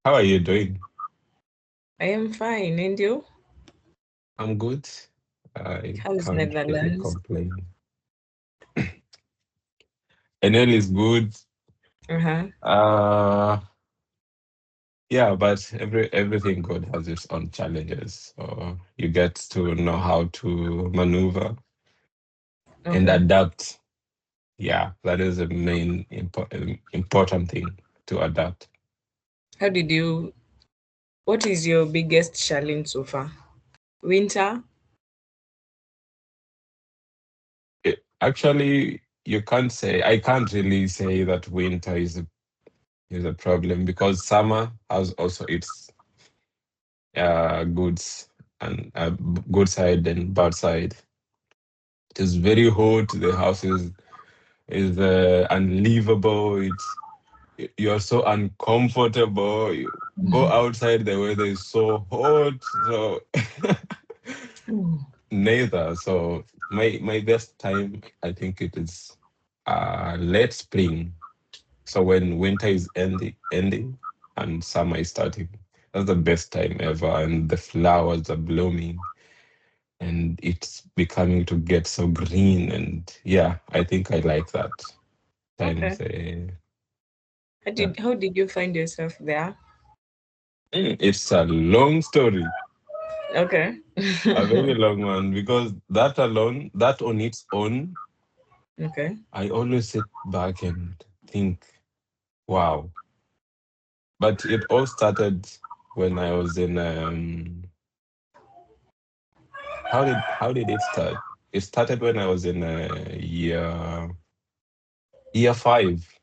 How are you doing? I am fine, and you? I'm good. I How's can't really Netherlands? complain. NL is good. Uh-huh. Uh yeah, but everything good has its own challenges. So you get to know how to maneuver and Okay. adapt. Yeah, that is the main important thing to adapt. How did you what is your biggest challenge so far? Winter? Actually, you can't say I can't really say that winter is a problem because summer has also its goods and good side and bad side. It is very hot. The house is unlivable. You're so uncomfortable. You go outside, the weather is so hot. So Mm. neither. So my best time, I think it is late spring. So when winter is ending and summer is starting. That's the best time ever, and the flowers are blooming and it's becoming to get so green. And yeah, I think I like that times. Okay. Yeah. How did you find yourself there? It's a long story, Okay. a very long one, because that alone, that on its own, Okay. I always sit back and think, wow. But it all started when I was in how did it start? It started when I was in year five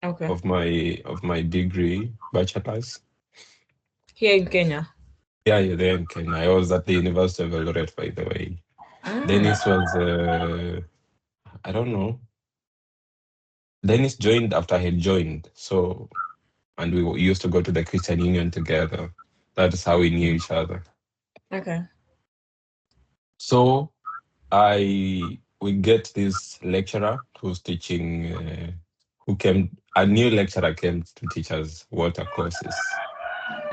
Okay. of my degree, bachelor's. Here in Kenya. Yeah, yeah, there in Kenya. I was at the University of Eldoret, by the way. Mm. Dennis was, I don't know. Dennis joined after I had joined. So, and we used to go to the Christian Union together. That's how we knew each other. Okay. So, we get this lecturer who's teaching, a new lecturer came to teach us water courses.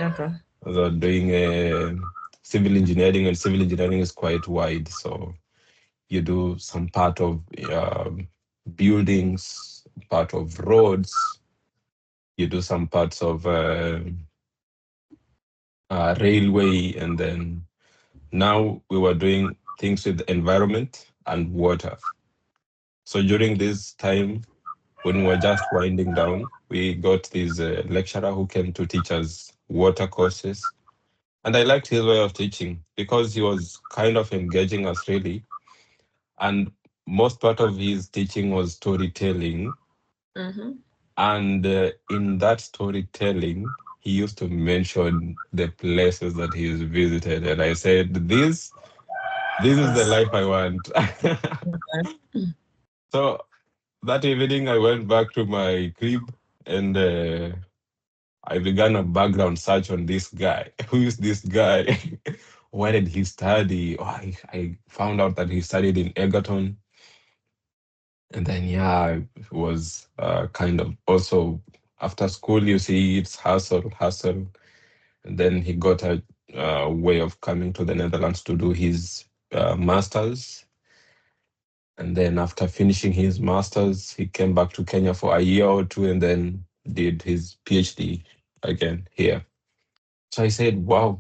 Okay. So, doing civil engineering, and civil engineering is quite wide. So, you do some part of buildings, part of roads, you do some parts of railway, and then now we were doing things with the environment and water. So during this time, when we were just winding down, we got this lecturer who came to teach us water courses. And I liked his way of teaching because he was kind of engaging us really. And most part of his teaching was storytelling. Mm-hmm. And in that storytelling, he used to mention the places that he's visited. And I said, this is the Yes. life I want. Okay. So that evening, I went back to my crib and I began a background search on this guy. Who is this guy? Where did he study? Oh, I found out that he studied in Egerton. And then, yeah, it was kind of also after school, you see, it's hustle, hustle. And then he got a way of coming to the Netherlands to do his master's. And then after finishing his master's, he came back to Kenya for a year or two and then did his PhD again here. So I said, wow,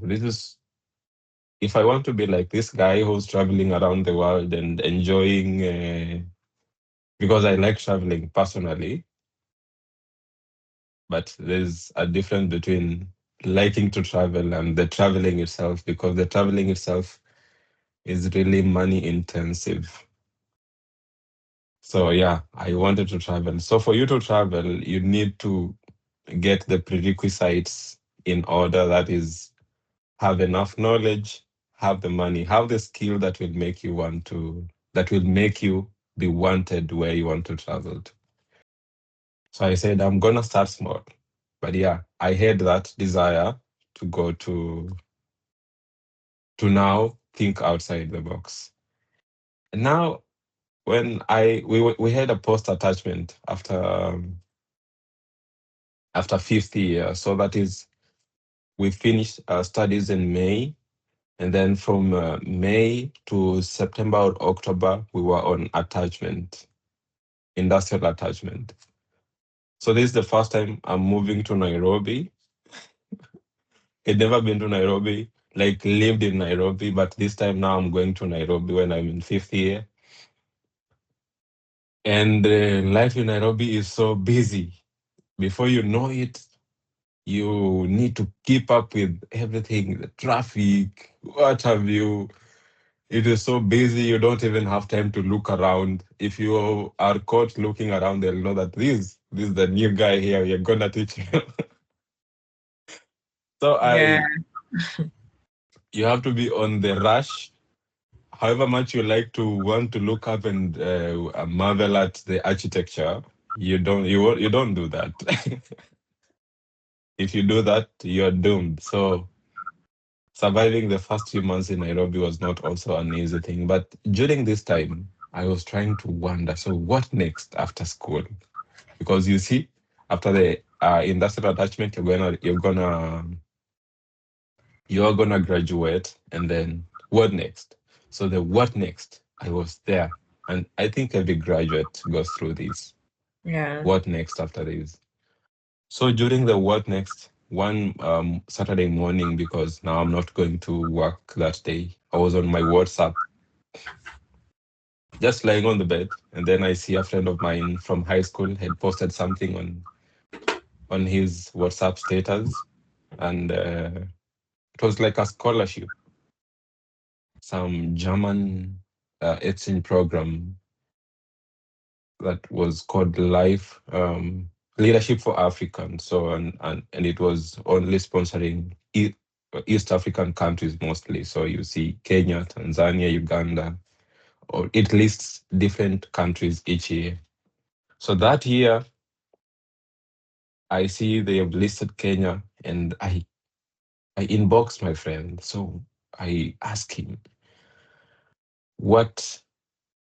if I want to be like this guy who's traveling around the world and enjoying, because I like traveling personally, but there's a difference between liking to travel and the traveling itself, because the traveling itself is really money intensive. So yeah, I wanted to travel. So for you to travel, you need to get the prerequisites in order. That is, have enough knowledge, have the money, have the skill that will make you be wanted where you want to travel to. So I said, I'm gonna start small. But yeah, I had that desire to go to now think outside the box. And now when we had a post attachment after after fifth year. So that is, we finished our studies in May, and then from May to September or October, we were on attachment, industrial attachment. So this is the first time I'm moving to Nairobi. I'd never been to Nairobi, like lived in Nairobi, but this time now I'm going to Nairobi when I'm in fifth year. And life in Nairobi is so busy. Before you know it, you need to keep up with everything, the traffic, what have you. It is so busy, you don't even have time to look around. If you are caught looking around, they'll know that this is the new guy here. You're gonna teach him. So Yeah. you have to be on the rush. However much you like to want to look up and marvel at the architecture, you don't do that. If you do that, you're doomed. So surviving the first few months in Nairobi was not also an easy thing. But during this time, I was trying to wonder, so what next after school? Because you see, after the industrial attachment, you're gonna graduate, and then what next? So the what next, I was there, and I think every graduate goes through this. Yeah. What next after this? So during the what next, one Saturday morning, because now I'm not going to work that day, I was on my WhatsApp, just lying on the bed, and then I see a friend of mine from high school had posted something on his WhatsApp status, and it was like a scholarship, some German exchange program that was called Life Leadership for Africans. So and it was only sponsoring East African countries mostly. So you see Kenya, Tanzania, Uganda, or it lists different countries each year. So that year, I see they have listed Kenya, and I inbox my friend. So I ask him, what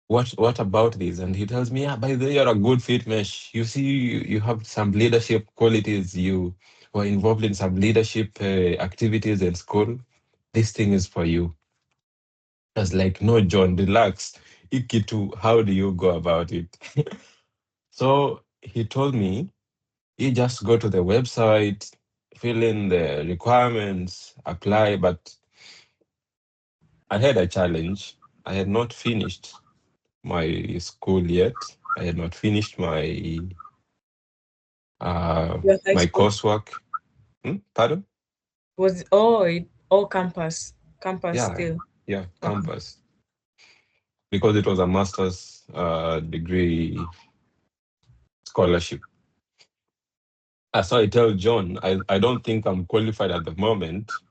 what about this? And he tells me, yeah, by the way, you're a good fit, Mesh. You see, you have some leadership qualities. You were involved in some leadership activities in school. This thing is for you. I was like, no, John, relax. Ikitu, how do you go about it? So he told me, you just go to the website, fill in the requirements, apply. But I had a challenge. I had not finished my school yet. I had not finished Your high my school coursework. Pardon? was oh it all campus campus Yeah, still. yeah, Wow. campus, because it was a master's degree scholarship. So I tell John, I don't think I'm qualified at the moment.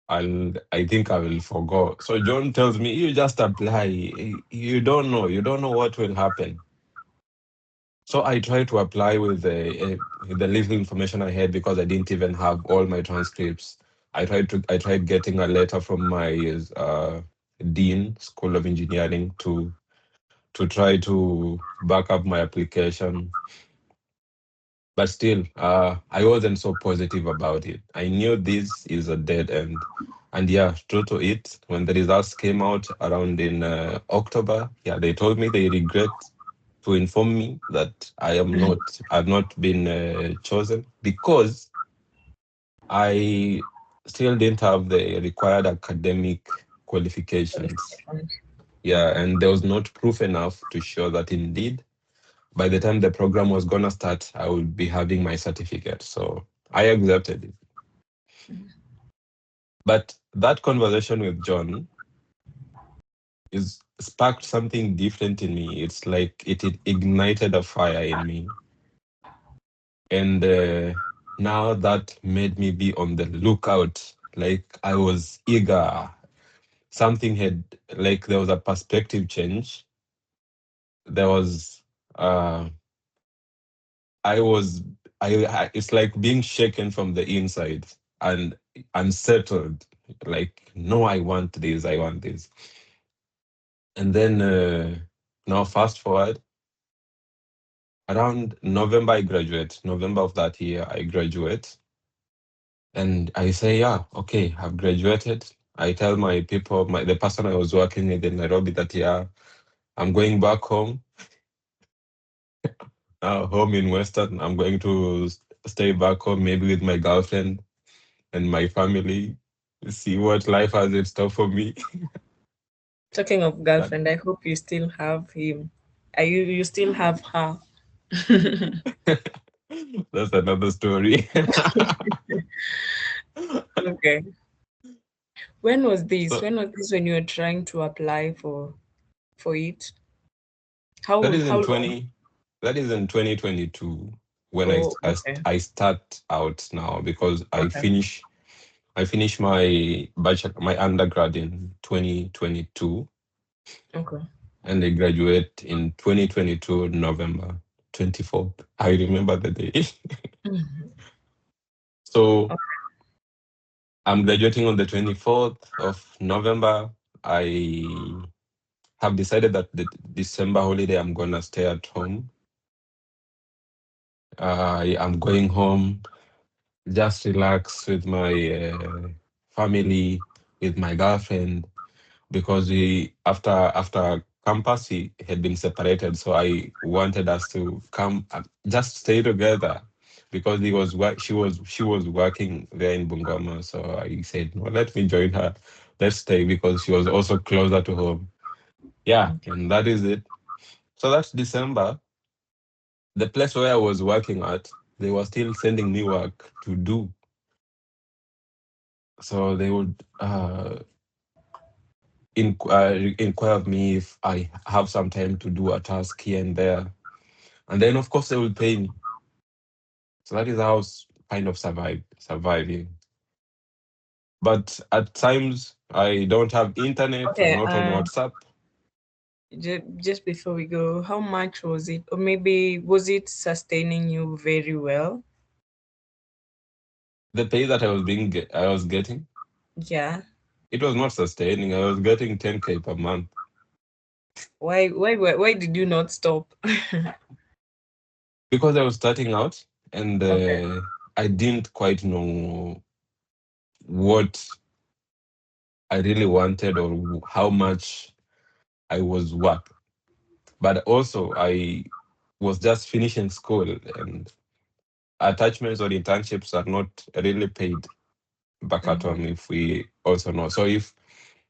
I think I will forgo. So John tells me, you just apply. You don't know what will happen. So I tried to apply with the little information I had, because I didn't even have all my transcripts. I tried getting a letter from my dean, School of Engineering, to try to back up my application. But still, I wasn't so positive about it. I knew this is a dead end. And yeah, true to it, when the results came out around in October, yeah, they told me they regret to inform me that I've not been chosen, because I still didn't have the required academic qualifications. Yeah, and there was not proof enough to show that indeed by the time the program was gonna start, I would be having my certificate. So I accepted it. But that conversation with John is sparked something different in me. It's like it ignited a fire in me. And now that made me be on the lookout. Like I was eager. Something had, like, there was a perspective change. There was, uh, I was, it's like being shaken from the inside and unsettled. Like, no, I want this, I want this. And then now, fast forward, Around November, I graduate. November of that year, I graduate. And I say, yeah, okay, I've graduated. I tell my people, the person I was working with in Nairobi that, yeah, I'm going back home, home in Western. I'm going to stay back home, maybe with my girlfriend and my family, see what life has in store for me. Talking of That girlfriend, I hope you still have him. Are you still have her? that's another story. Okay. When was this? So When was this when you were trying to apply for it? that is How in long? 2022 when Oh, okay. I start out now because Okay. I finish my bachelor, my undergrad in 2022, Okay. and I graduate in 2022 November 24th. I remember the day. So I'm graduating on the 24th of November. I have decided that the December holiday I'm gonna stay at home. I am going home, just relax with my family, with my girlfriend, because we after campus we had been separated, so I wanted us to come just stay together because she was working there in Bungoma, so I said no, let me join her, let's stay because she was also closer to home. Yeah, and that is it. So that's December. The place where I was working at, they were still sending me work to do, so they would inquire of me if I have some time to do a task here and there. And then, of course, they will pay me. So that is how kind of surviving. But at times, I don't have internet. I'm Okay. not on WhatsApp. Just before we go, how much was it, or maybe was it sustaining you very well? The pay that I was getting, Yeah. it was not sustaining. I was getting 10K per month Why did you not stop? because I was starting out, and Okay. I didn't quite know what I really wanted or how much I was worth. But also, I was just finishing school, and attachments or internships are not really paid back at Mm-hmm. home, if we also know. So if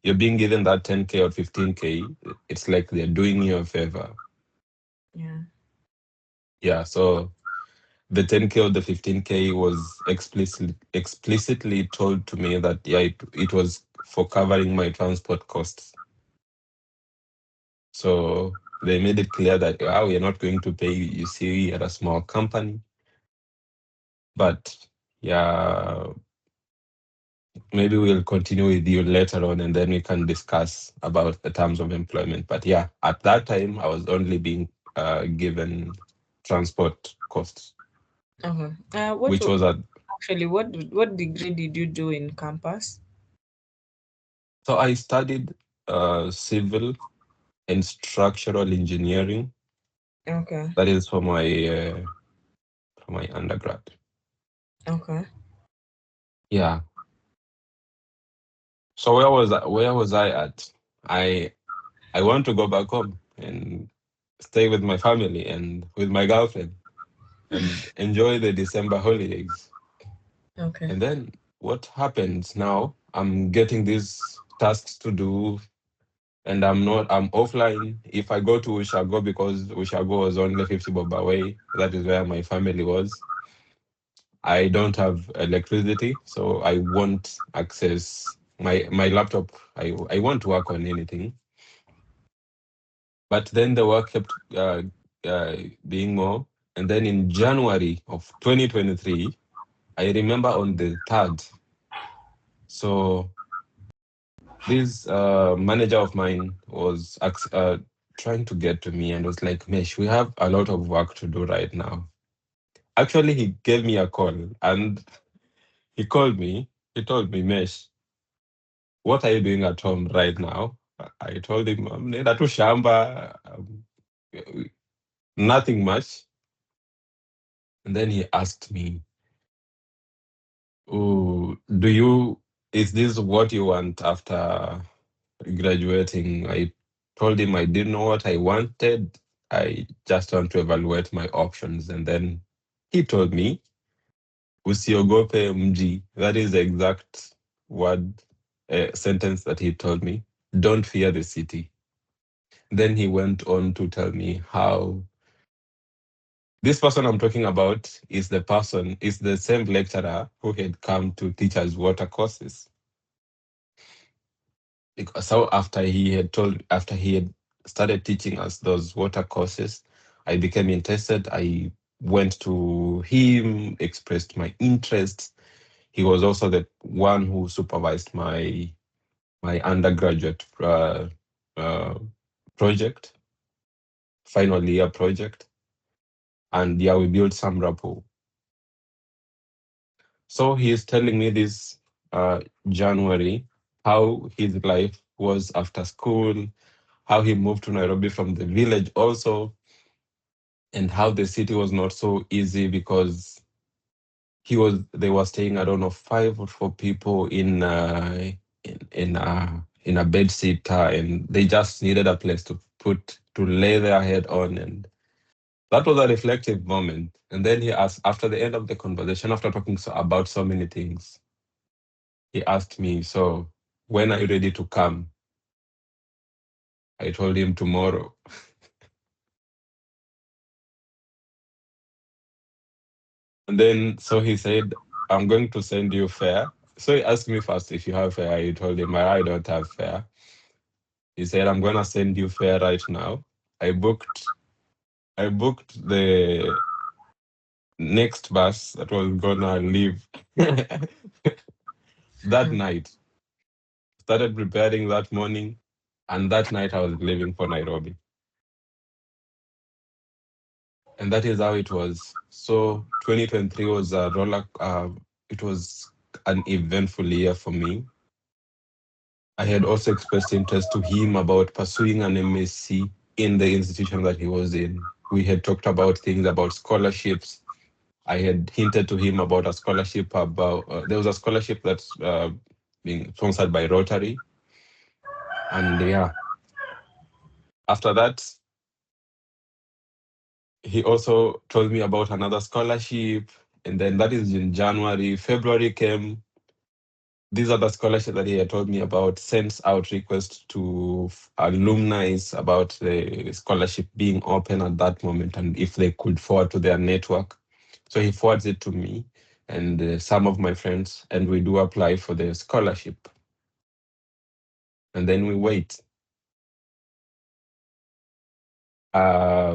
you're being given that 10K or 15K, it's like they're doing you a favor. Yeah. Yeah. So the 10K or the 15K was explicitly told to me that, yeah, it was for covering my transport costs. So they made it clear that, we are not going to pay you. You see, we are a small company. But yeah, maybe we'll continue with you later on and then we can discuss about the terms of employment. But yeah, at that time, I was only being given transport costs, Uh-huh. which was at. Actually, what degree did you do in campus? So I studied civil and structural engineering. Okay. That is for my undergrad. Okay. Yeah. So where was I at? I I want to go back home and stay with my family and with my girlfriend and enjoy the December holidays. Okay. And then what happens now? I'm getting these tasks to do, and I'm offline. If I go to Ushago, because Ushago was only 50 bob away, that is where my family was. I don't have electricity, so I won't access my laptop. I won't work on anything. But then the work kept being more. And then in January of 2023, I remember on the 3rd, so this manager of mine was trying to get to me and was like, Mesh, we have a lot of work to do right now. Actually, he gave me a call and he called me. He told me, Mesh, what are you doing at home right now? I told him, I'm Nenda tu shamba, nothing much. And then he asked me, "Oh, do you, is this what you want after graduating?" I told him I didn't know what I wanted. I just want to evaluate my options. And then he told me, "Usiogope mji." That is the exact word, sentence that he told me. Don't fear the city. Then he went on to tell me how this person I'm talking about is the same lecturer who had come to teach us water courses. So after he had started teaching us those water courses, I became interested. I went to him, expressed my interest. He was also the one who supervised my undergraduate uh, project, final year project, and yeah, we built some rapport. So he is telling me this uh, January how his life was after school, how he moved to Nairobi from the village also, and how the city was not so easy because they were staying, I don't know, 5 or 4 people in a bed sitter, and they just needed a place to lay their head on. And that was a reflective moment. And then he asked, after the end of the conversation, after talking about so many things, he asked me, "So when are you ready to come?" I told him tomorrow. And then so he said, "I'm going to send you fare." So he asked me first if you have fare. I told him I don't have fare. He said, "I'm gonna send you fare right now." I booked I booked the next bus that was gonna leave that night. Started preparing that morning, and that night I was leaving for Nairobi. And that is how it was. So 2023 was a it was an eventful year for me. I had also expressed interest to him about pursuing an MSc in the institution that he was in. We had talked about things about scholarships. I had hinted to him about a scholarship about there was a scholarship that's being sponsored by Rotary, and yeah, after that he also told me about another scholarship, and then that is in January. February came. These are the scholarships that he had told me about, sends out requests to alumni about the scholarship being open at that moment and if they could forward to their network. So he forwards it to me and some of my friends, and we do apply for the scholarship. And then we wait.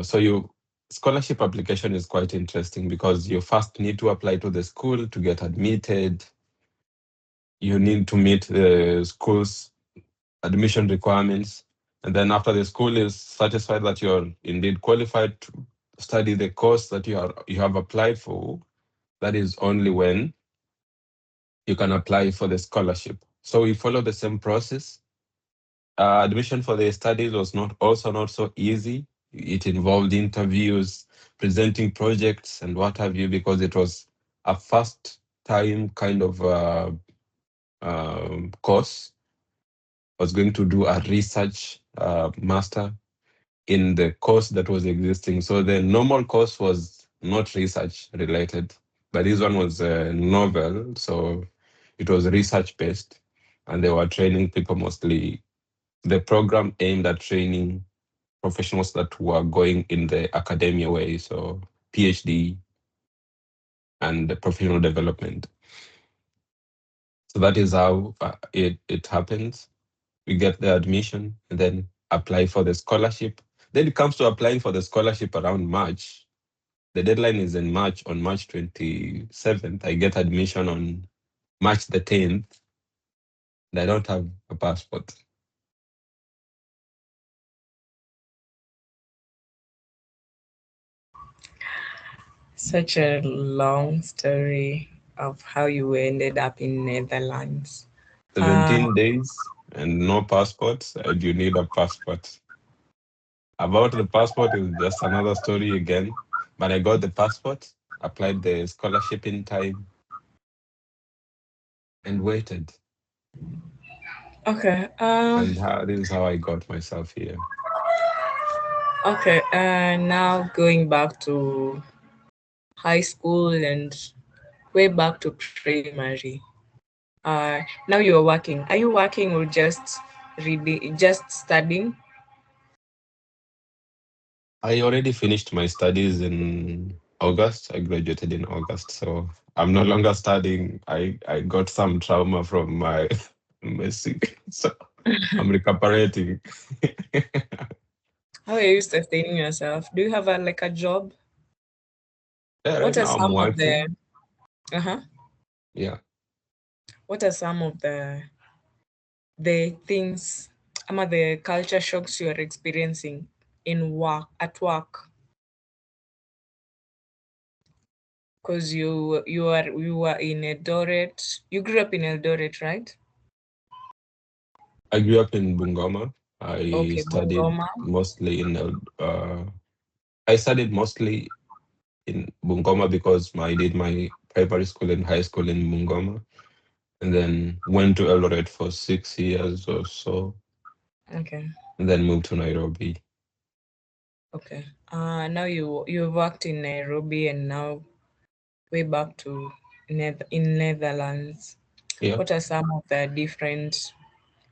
So you scholarship application is quite interesting because you first need to apply to the school to get admitted. You need to meet the school's admission requirements. And then after the school is satisfied that you're indeed qualified to study the course that you have applied for, that is only when you can apply for the scholarship. So we follow the same process. Admission for the studies was not so easy. It involved interviews, presenting projects, and what have you, because it was a first time kind of course. I was going to do a research master in the course that was existing. So the normal course was not research related, but this one was novel. So it was research based, and they were training people mostly. The program aimed at training professionals that were going in the academia way, so PhD and the professional development. So that is how it happens. We get the admission and then apply for the scholarship. Then it comes to applying for the scholarship around March. The deadline is in March, on March 27th. I get admission on March the 10th, and I don't have a passport. Such a long story of how you ended up in Netherlands. Uh, 17 days and no passport, and you need a passport. About the passport is just another story again, but I got the passport. applied the scholarship in time, and waited. Okay. And this is how I got myself here. Okay. Now going back to high school and way back to primary. Now you're working. Are you working or just reading, just studying? I already finished my studies in August. I graduated in August, so I'm no longer studying. I got some trauma from my Messi, so I'm recuperating. How are you sustaining yourself? Do you have a job? Yeah, right What are now I'm some of the working. uh-huh? Yeah, What are some of the things, some of the culture shocks you are experiencing in work at work? Because you are in Eldoret. You grew up in Eldoret, right? I grew up in Bungoma. I Okay, studied Bungoma. mostly in I studied mostly in Bungoma because I did my primary school and high school in Bungoma, and then went to Eldoret for 6 years or so, Okay, and then moved to Nairobi. okay. Now you've worked in Nairobi and now way back to in Netherlands. Yeah. What are some of the different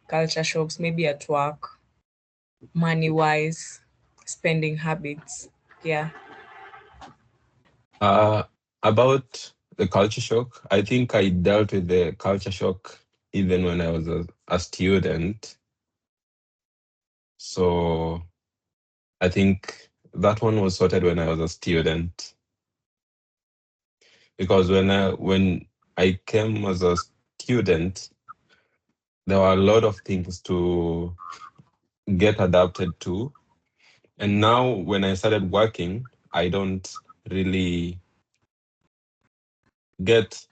culture shocks, maybe at work, money wise, spending habits? Yeah. Uh, about the culture shock, I think I dealt with the culture shock even when I was a student. So I think that one was sorted when I was a student, because when I came as a student, there were a lot of things to get adapted to. And now when I started working, I don't really get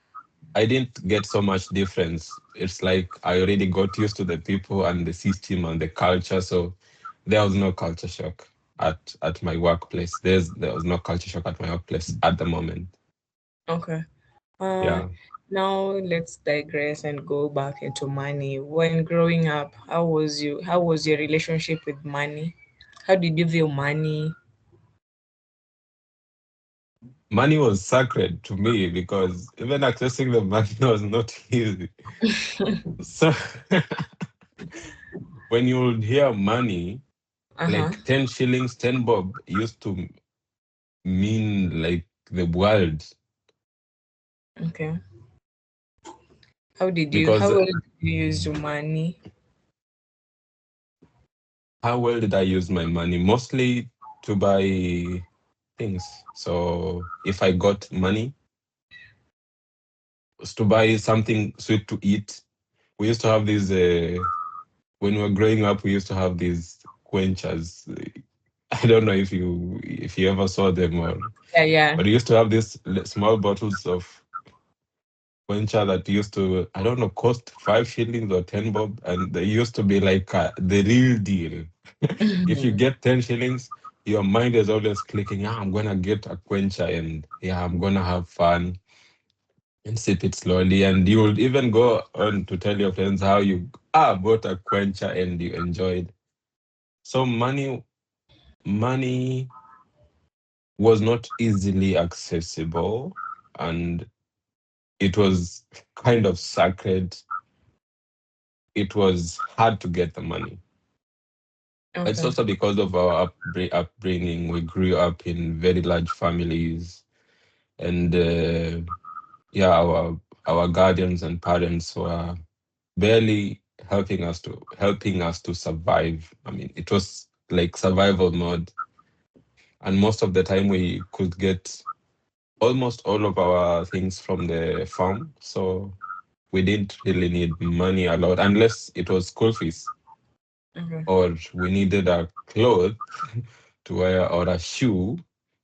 I didn't get so much difference. It's like I already got used to the people and the system and the culture. So there was no culture shock at my workplace. There was no culture shock at my workplace at the moment. Okay. Uh, Yeah. Now let's digress and go back into money. When growing up, how was your relationship with money? How did you view money? Money was sacred to me because even accessing the money was not easy. So when you would hear money, Uh-huh. like 10 shillings, 10 bob used to mean like the world. Okay. Because How well did you use your money? how well did I use my money? Mostly to buy things. So if I got money, was to buy something sweet to eat. We used to have these, when we were growing up, we used to have these quenchers. I don't know if you ever saw them, or Yeah, yeah. but we used to have these small bottles of quencher that used to, I don't know, cost 5 shillings or 10 bob, and they used to be like the real deal. If you get 10 shillings, your mind is always clicking, yeah, I'm gonna get a quencher, and yeah, I'm gonna have fun and sip it slowly. And you will even go on to tell your friends how you bought a quencher and you enjoyed. So money was not easily accessible, and it was kind of sacred. It was hard to get the money. It's Okay. also because of our upbringing. We grew up in very large families, and yeah, our guardians and parents were barely helping us to survive. I mean, it was like survival mode, and most of the time we could get almost all of our things from the farm, so we didn't really need money a lot unless it was school fees, Okay. or we needed a cloth to wear, or a shoe,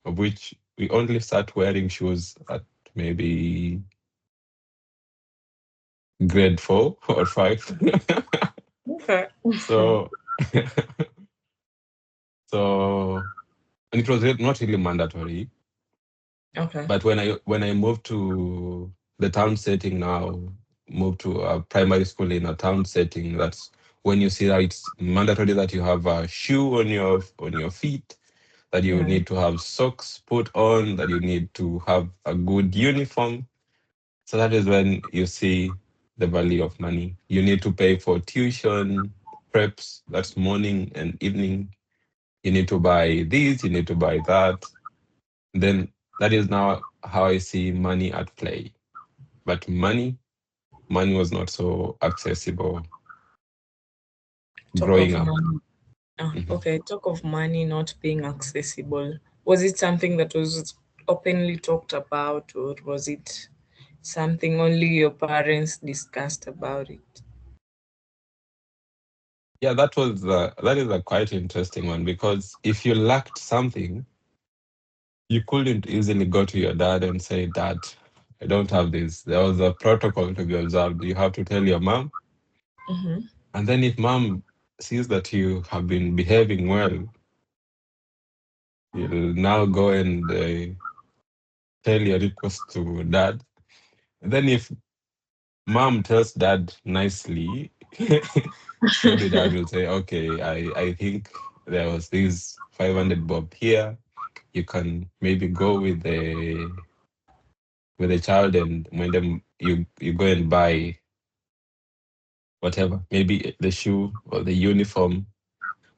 of which we only start wearing shoes at maybe grade 4 or 5. Okay. So, so, and it was not really mandatory. Okay. But when I moved to the town setting now, moved to a primary school in a town setting, that's when you see that it's mandatory that you have a shoe on your feet, that you Yeah. need to have socks put on, that you need to have a good uniform. So that is when you see the value of money. You need to pay for tuition, preps, that's morning and evening. You need to buy this, you need to buy that. Then that is now how I see money at play. But money was not so accessible Talk growing of up. money. Mhm. Okay, talk of money not being accessible. Was it something that was openly talked about, or was it something only your parents discussed about it? Yeah, that is a quite interesting one because if you lacked something, you couldn't easily go to your dad and say, "Dad, I don't have this." There was a protocol to be observed. You have to tell your mom, Mm-hmm. and then if mom sees that you have been behaving well, you'll now go and tell your request to dad. And then if mom tells dad nicely, maybe dad will say, "Okay, I think there was this 500 bob here. You can maybe go with the child, and when them you go and buy whatever, maybe the shoe or the uniform."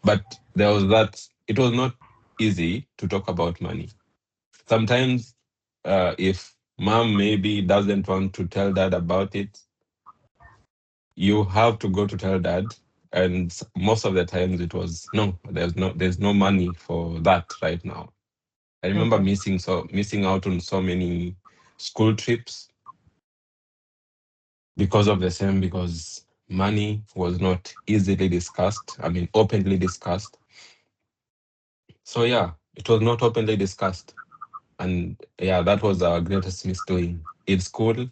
But there was that. It was not easy to talk about money. Sometimes, if mom maybe doesn't want to tell dad about it, you have to go to tell dad. And most of the times it was no, there's no money for that right now. I remember Okay. missing out on so many school trips because of the same, because money was not easily discussed. I mean, openly discussed. So yeah, it was not openly discussed. And yeah, that was our greatest misdoing. In school,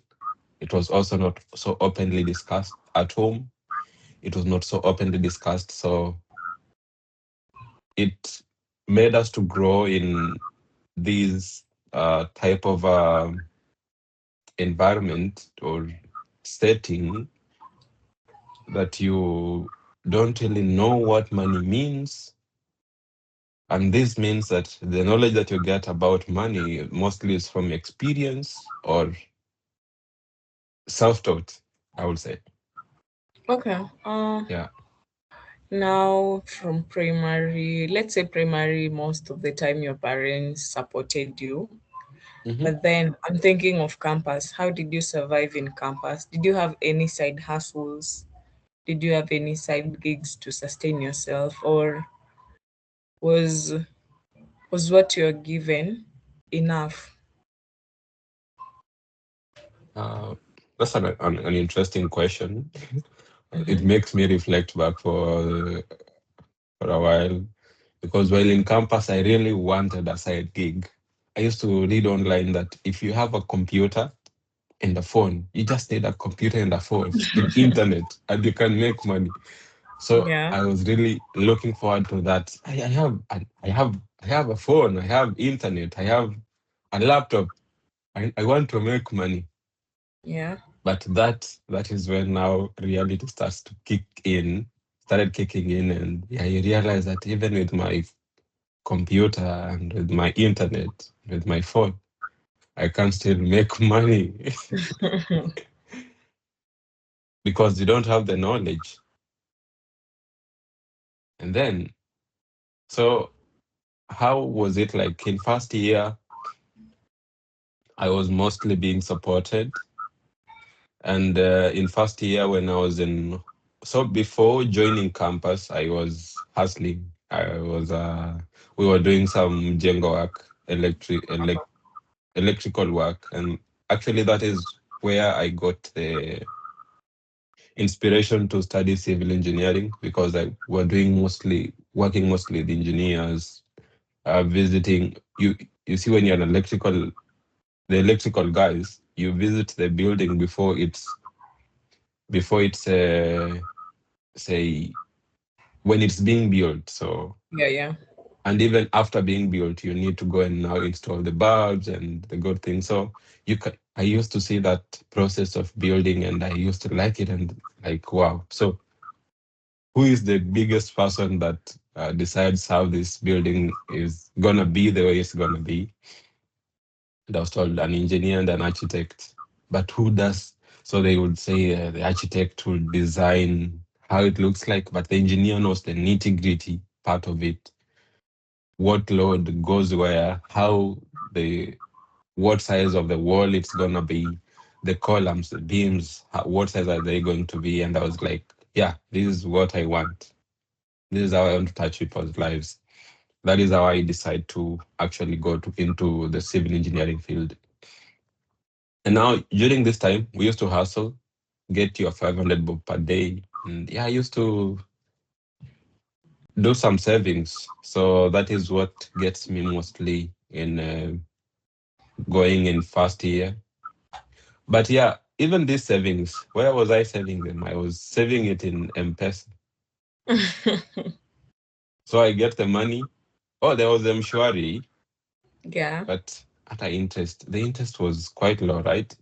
it was also not so openly discussed. At home, it was not so openly discussed. So it made us to grow in these type of environment or setting that you don't really know what money means. And this means that the knowledge that you get about money mostly is from experience or self-taught, I would say. Okay. Yeah. Now from primary, let's say primary, most of the time your parents supported you. Hmm. But then I'm thinking of campus. How did you survive in campus? Did you have any side hustles? Did you have any side gigs to sustain yourself, or was was what you're given enough? Uh, that's an interesting question. It Mm-hmm. makes me reflect back for a while because while in campus, I really wanted a side gig. I used to read online that if you have a computer and a phone, you just need a computer and a phone and internet, and you can make money. So Yeah, I was really looking forward to that. I have a phone, I have internet, I have a laptop. I want to make money. yeah, But that is when now reality starts to started kicking in, and yeah, you realize that even with my computer and with my internet, with my phone, I can still make money because you don't have the knowledge. And then, so how was it like in first year? I was mostly being supported, and in first year when I was in, so before joining campus, I was hustling. We were doing some Jenga work, electrical work, and actually that is where I got the inspiration to study civil engineering because I were working mostly with engineers, visiting. You see when you're an the electrical guys, you visit the building before it's say when it's being built. So yeah, yeah. And even after being built, you need to go and now install the bulbs and the good things. So I used to see that process of building, and I used to like it, and like, wow. So who is the biggest person that decides how this building is gonna be the way it's gonna be? And I was told an engineer and an architect. But who does? So they would say the architect will design how it looks like, but the engineer knows the nitty gritty part of it. What load goes where, how the what size of the wall it's gonna be, the columns, the beams, what size are they going to be? And I was like, yeah, this is what I want. This is how I want to touch people's lives. That is how I decide to actually go into the civil engineering field. And now during this time, we used to hustle, get your 500 bob per day. And yeah, I used to do some savings. So that is what gets me mostly in going in first year. But yeah, even these savings, where was I saving them? I was saving it in M-Pesa. So I get the money. Oh, there was Mshwari, Yeah, but at a interest, the interest was quite low, right?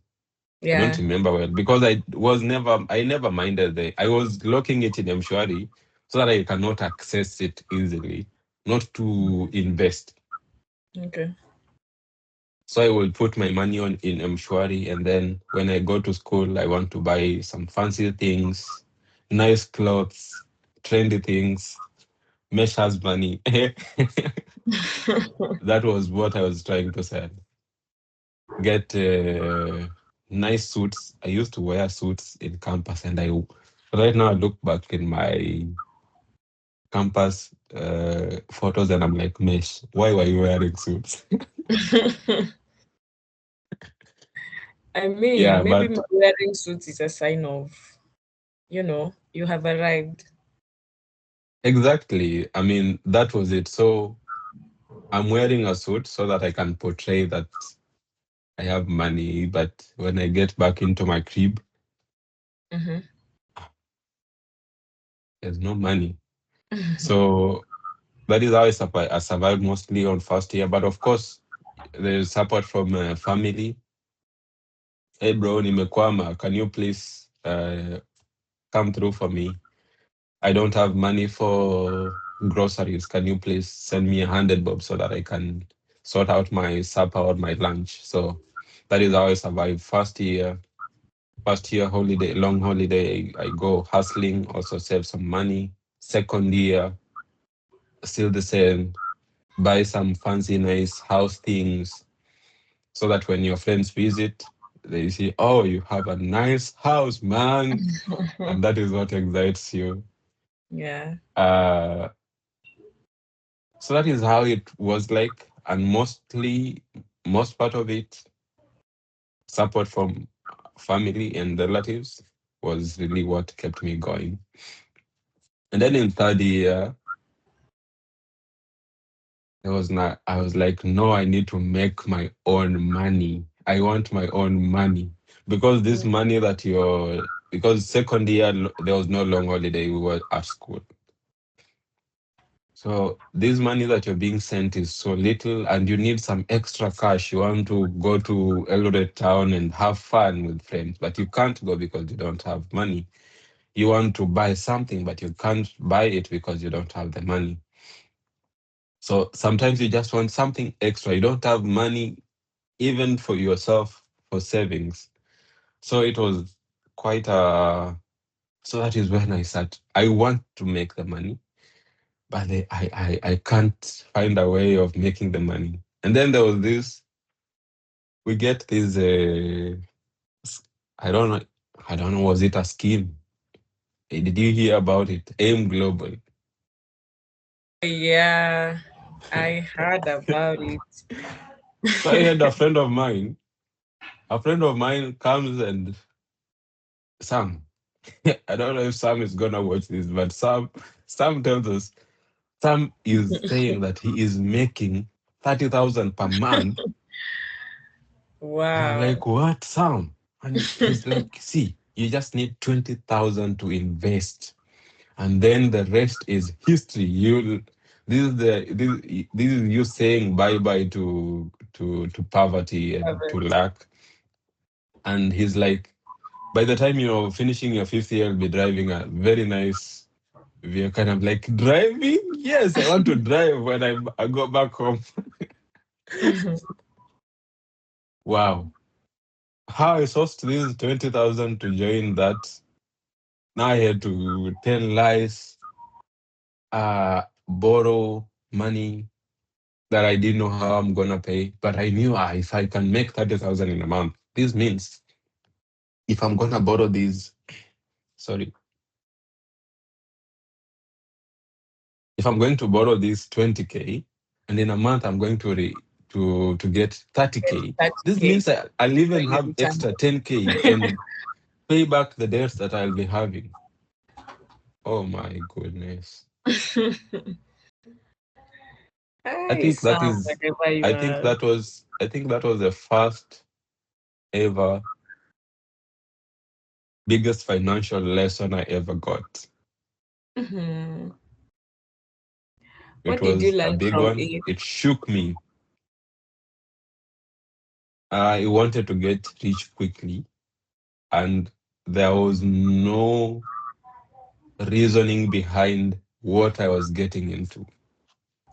I don't yeah. remember well because I never minded I was locking it in Mshwari so that I cannot access it easily, not to invest. Okay. So I will put my money on in Mshwari, and then when I go to school, I want to buy some fancy things, nice clothes, trendy things. Mesh has money. That was what I was trying to say. Get nice suits. I used to wear suits in campus, and right now I look back in my campus photos, and I'm like, Mesh, why were you wearing suits? I mean, Yeah, maybe but wearing suits is a sign of, you have arrived. exactly. I mean, that was it. So I'm wearing a suit so that I can portray that I have money, but when I get back into my crib, Mm-hmm. there's no money. So that is how I survived mostly on first year. But of course, there's support from family. Hey bro, nimekwama. Can you please come through for me? I don't have money for groceries. Can you please send me 100 bob so that I can sort out my supper or my lunch? So that is how I survived first year. First year holiday, long holiday, I go hustling, also save some money. Second year, still the same. Buy some fancy, nice house things so that when your friends visit, they see, oh, you have a nice house, man. And that is what excites you. Yeah. Uh, so that is how it was like. And most part of it, support from family and relatives was really what kept me going. And then in third year, I was like, no, I need to make my own money. I want my own money. Because this money that because second year, there was no long holiday. We were at school. So this money that you're being sent is so little, and you need some extra cash. You want to go to Eldoret town and have fun with friends, but you can't go because you don't have money. You want to buy something, but you can't buy it because you don't have the money. So sometimes you just want something extra. You don't have money even for yourself for savings. So it was quite a. So that is when I said I want to make the money, but I can't find a way of making the money. And then there was this. We get this. S- I don't know. I don't know. Was it a scheme? Did you hear about it? Aim Global. Yeah, I heard about it. So I had a friend of mine. A friend of mine comes and Sam. I don't know if Sam is gonna watch this, but Sam tells us Sam is saying that he is making 30,000 per month. And I'm Wow. like, what, Sam? And he's like, see, you just need 20,000 to invest. And then the rest is history. this is you saying bye bye to poverty and to Perfect. lack. And he's like, by the time you're finishing your fifth year, you'll be driving a very nice vehicle. And I'm like, driving? Yes, I want to drive when I go back home. Wow. How I sourced this 20,000 to join that. Now I had to tell lies, borrow money that I didn't know how I'm gonna pay. But I knew if I can make 30,000 in a month, this means if I'm gonna borrow these, sorry, if I'm going to borrow this 20K and in a month I'm going to get 30K, this 30K means I'll even when you have return extra 10K and pay back the debts that I'll be having. Oh my goodness. home. I Hey, think that Sam, is wherever you are. I think that was the first ever biggest financial lesson I ever got. Hmm. It What did you was a learn big from one. it? It shook me. I wanted to get rich quickly, and there was no reasoning behind what I was getting into.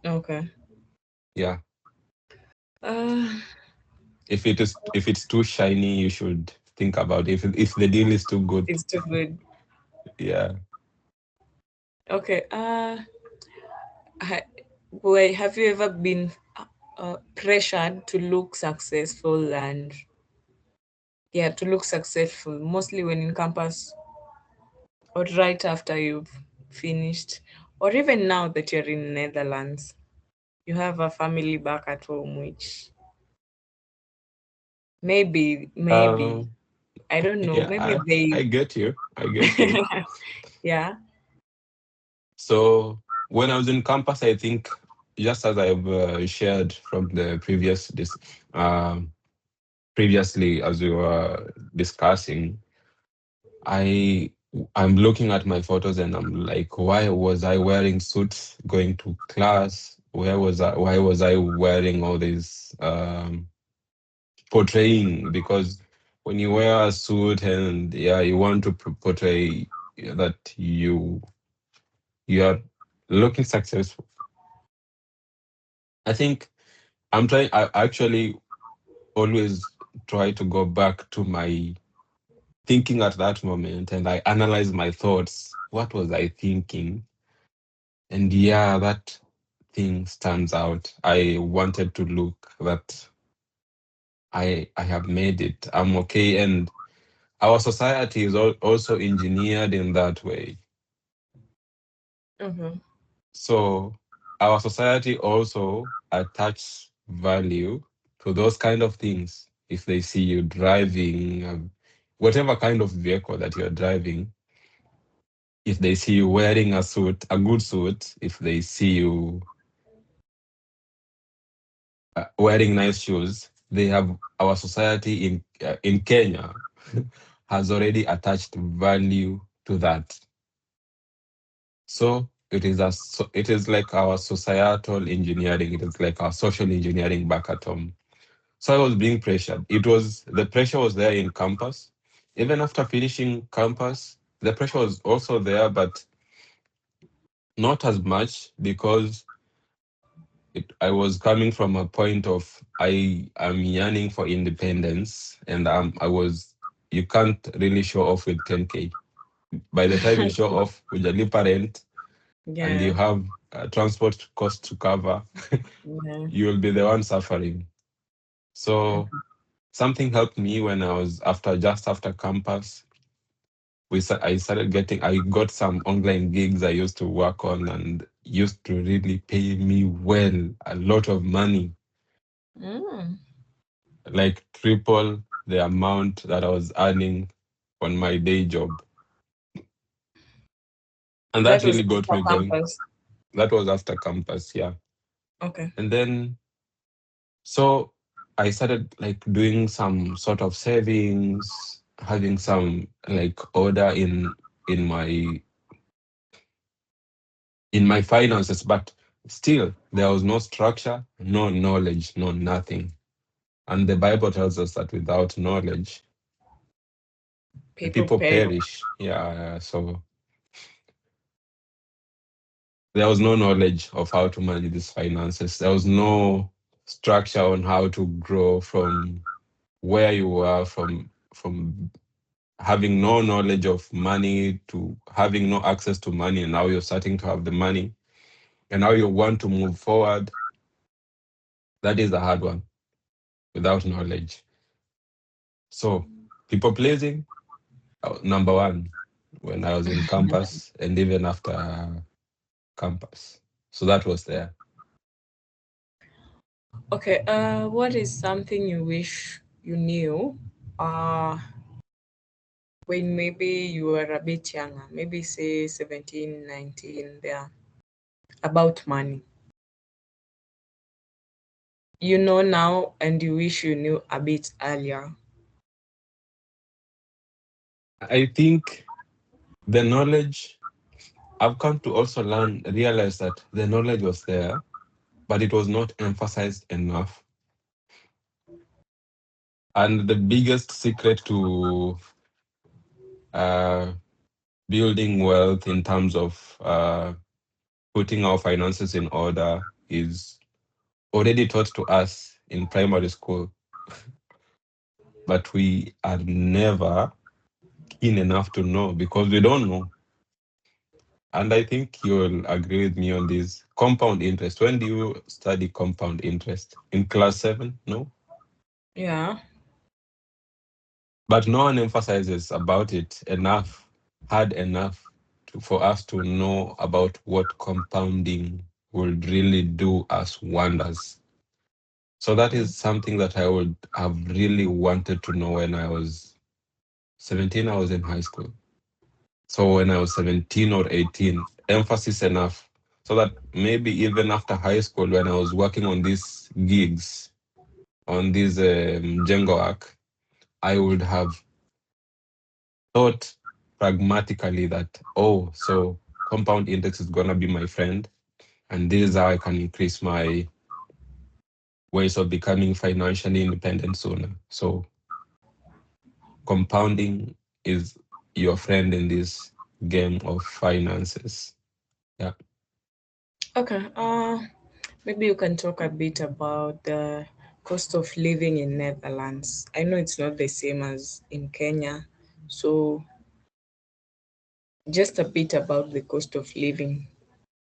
Okay. Yeah. Uh, If it's too shiny, you should think about it. If the deal is too good. it's too good. Yeah. Okay. Ha- wait, have you ever been pressured to look successful and yeah, to look successful, mostly when in campus or right after you've finished, or even now that you're in Netherlands, you have a family back at home, which maybe Um I don't know, yeah, maybe they I get you. I get you. yeah. So when I was in campus, I think just as I've shared from the this um previously as we were discussing, I I'm looking at my photos and I'm like, why was I wearing suits going to class? Why was I wearing all these portraying? Because when you wear a suit and yeah, you want to portray that you are looking successful. I think I actually always try to go back to my thinking at that moment and I analyze my thoughts. What was I thinking? And yeah, that thing stands out. I wanted to look that I have made it. I'm okay. And our society is also engineered in that way. Mm-hmm. So our society also attach value to those kind of things. If they see you driving, whatever kind of vehicle that you're driving, if they see you wearing a suit, a good suit, if they see you wearing nice shoes, they have our society in Kenya has already attached value to that. So it is like our societal engineering. It is like our social engineering back at home. So I was being pressured. The pressure was there in campus. Even after finishing campus, the pressure was also there, but not as much because I was coming from a point of I am yearning for independence, and you can't really show off with 10K. By the time you show off with your parent and Yeah. you have transport costs to cover, Yeah. you will be the one suffering. So something helped me when I was just after campus. I got some online gigs I used to work on and used to really pay me well, a lot of money, Mm. like triple the amount that I was earning on my day job. And that That was really got after me going. campus. That was after campus, yeah. Okay. And then so I started like doing some sort of savings, having some like order in my in my finances. But Still, there was no structure, no knowledge, no nothing. And the Bible tells us that without knowledge, the People people perish. perish. Yeah, so there was no knowledge of how to manage these finances. There was no structure on how to grow from where you were, from having no knowledge of money to having no access to money, and now you're starting to have the money, and now you want to move forward. That is a hard one without knowledge. So people pleasing, number one, when I was in campus and even after campus. So that was there. Okay, what is something you wish you knew uh, when maybe you were a bit younger, maybe say 17, 19, there, about money? You know now and you wish you knew a bit earlier. I think the knowledge, I've come to also realize that the knowledge was there, but it was not emphasized enough. And the biggest secret to uh, building wealth in terms of putting our finances in order is already taught to us in primary school, but we are never keen enough to know because we don't know. And I think you'll agree with me on this. Compound interest. When do you study compound interest? In class seven? No? Yeah. But no one emphasizes about it enough, hard enough for us to know about what compounding would really do us wonders. So that is something that I would have really wanted to know when I was 17. I was in high school. So when I was 17 or 18, emphasis enough so that maybe even after high school, when I was working on these gigs, on this Django work, I would have thought pragmatically that, oh, so compound index is going to be my friend. And this is how I can increase my ways of becoming financially independent sooner. So compounding is your friend in this game of finances. Yeah. Okay. Maybe you can talk a bit about the cost of living in Netherlands. I know it's not the same as in Kenya, so just a bit about the cost of living